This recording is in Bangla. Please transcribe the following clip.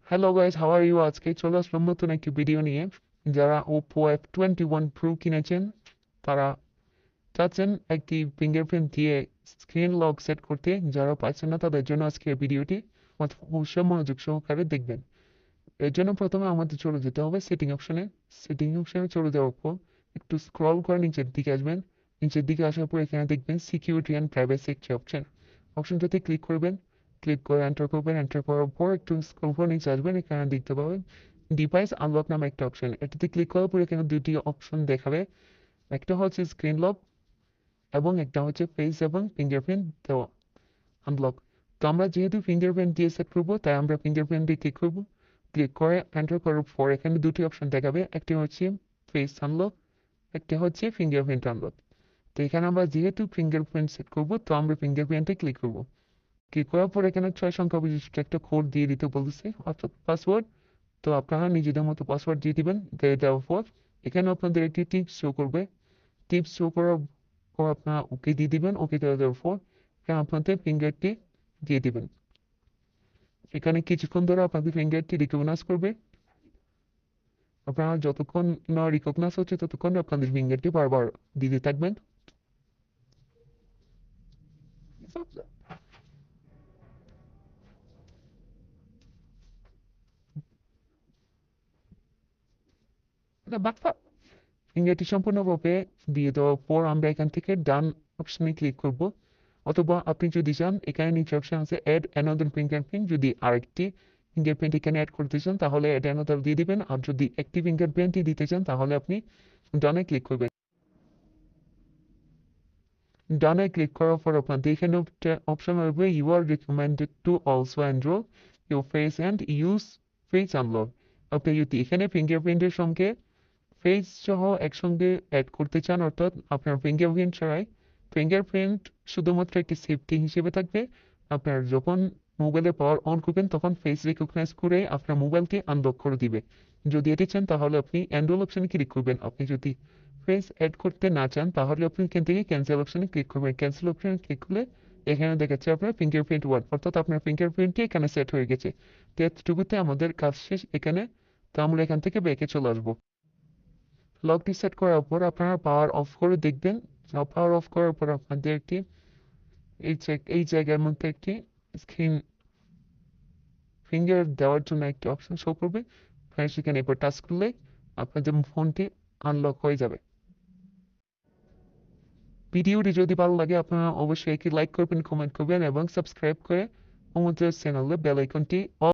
Hello guys, how are you? আজকে চলে আসলাম নতুন একটি ভিডিও নিয়ে। যারা ওপো F21 Pro কিনেছেন তারা চাচ্ছেন একটি ফিঙ্গারপ্রিন্ট দিয়ে স্ক্রিন লক সেট করতে, যারা পাচ্ছেন না তাদের জন্য আজকে ভিডিওটি অবশ্যই মনোযোগ সহকারে দেখবেন। এর জন্য প্রথমে আমাদের চলে যেতে হবে সেটিং অপশনে চলে যাওয়ার পর একটু স্ক্রল করে নিচের দিকে আসবেন। নিচের দিকে আসার পর এখানে দেখবেন সিকিউরিটি অ্যান্ড প্রাইভেসি একটি অপশনটাতে ক্লিক করবেন। ক্লিক করে এন্টার করবেন। এন্টার করার পর একটু স্ক্রল করে নিচে আসবেন, এখানে দেখতে পাবেন ডিভাইস আনলক নামে একটা অপশন। এটাতে ক্লিক করার পর এখানে দুটি অপশন দেখাবে, একটা হচ্ছে স্ক্রিন লক এবং একটা হচ্ছে ফেস এবং ফিঙ্গারপ্রিন্ট দেওয়া আনলক। তো আমরা যেহেতু ফিঙ্গারপ্রিন্ট দিয়ে সেট করবো, তাই আমরা ফিঙ্গারপ্রিন্ট দিয়ে ক্লিক করবো। ক্লিক করে এন্টার করার পর এখানে দুটি অপশন দেখাবে, একটি হচ্ছে ফেস আনলক, একটা হচ্ছে ফিঙ্গারপ্রিন্ট আনলক। তো এখানে আমরা যেহেতু ফিঙ্গারপ্রিন্ট সেট করবো, তো আমরা ফিঙ্গারপ্রিন্টে ক্লিক করবো। ক্লিক করার পর এখানে 6 সংখ্যা বিশিষ্ট একটা কোড দিয়ে দিতে বলতেছে, অর্থাৎ পাসওয়ার্ড। তো আপনারা নিজেদের মতো পাসওয়ার্ড দিয়ে দিবেন। দিয়ে দেওয়ার পর এখানে আপনাদের একটি টিপস শো করবে। টিপস শো করার পর আপনারা ওকে দিয়ে দিবেন। ওকে দিয়ে দেওয়ার পর এখানে আপনাদের ফিঙ্গারটি দিয়ে দিবেন। এখানে কিছুক্ষণ ধরে আপনাদের ফিঙ্গারটি রিকগনাইজ করবে। আপনারা যতক্ষণ না রিকগনাইজ হচ্ছে ততক্ষণ আপনাদের ফিঙ্গারটি বারবার দিতে থাকবেন। ফিঙ্গারটি সম্পূর্ণভাবে দিয়ে দেওয়ার পর আমরা এখান থেকে ডান অপশনে ক্লিক করব। অথবা আপনি যদি চান, এখানে নিচে অপশন আছে অ্যাড অ্যানাদার ফিঙ্গারপ্রিন্ট, যদি আরেকটি ফিঙ্গারপ্রিন্ট এখানে অ্যাড করতে চান তাহলে অ্যাড অ্যানাদার দিয়ে দিবেন। আর যদি একটি ফিঙ্গারপ্রিন্টই দিতে চান তাহলে আপনি ডানে ক্লিক করবেন। ডানে ক্লিক করার পর আপনাদের এখানে একটা অপশন আসবে, you are recommended to also enrol your face and use face unlock. আপনি যদি এখানে ফিঙ্গারপ্রিন্টের সঙ্গে ফেস সহ একসঙ্গে অ্যাড করতে চান, অর্থাৎ আপনার ফিঙ্গারপ্রিন্ট ছাড়াই, ফিঙ্গারপ্রিন্ট শুধুমাত্র একটি সেফটি হিসেবে থাকবে। আপনার যখন মোবাইলে পাওয়ার অন করবেন তখন ফেস রিকগনাইজ করে আপনার মোবাইলকে আনলক করে দিবে। যদি এটি চান তাহলে আপনি এনরোল অপশনে ক্লিক করবেন। আপনি যদি ফেস অ্যাড করতে না চান তাহলে আপনি এখান থেকে ক্যান্সেল অপশনে ক্লিক করবেন। ক্যান্সেল অপশনে ক্লিক করলে এখানে দেখাচ্ছে আপনার ফিঙ্গারপ্রিন্ট ওয়ান, অর্থাৎ আপনার ফিঙ্গারপ্রিন্টটি এখানে সেট হয়ে গেছে। তো এতটুকুতে আমাদের কাজ শেষ এখানে। তো আমরা এখান থেকে ব্যাকে চলে আসবো। লকটি সেট করার পর আপনারা পাওয়ার অফ করে দেখবেন। পাওয়ার অফ করার পর আপনাদের একটি এই জায়গার মধ্যে একটি স্ক্রিন ফিঙ্গার দেওয়ার জন্য একটি অপশন শো করবে। সেখানে এরপর টাচ করলে আপনাদের ফোনটি আনলক হয়ে যাবে। ভিডিওটি যদি ভালো লাগে আপনারা অবশ্যই একটি লাইক করবেন, কমেন্ট করবেন এবং সাবস্ক্রাইব করে আমাদের চ্যানেলে বেল আইকনটি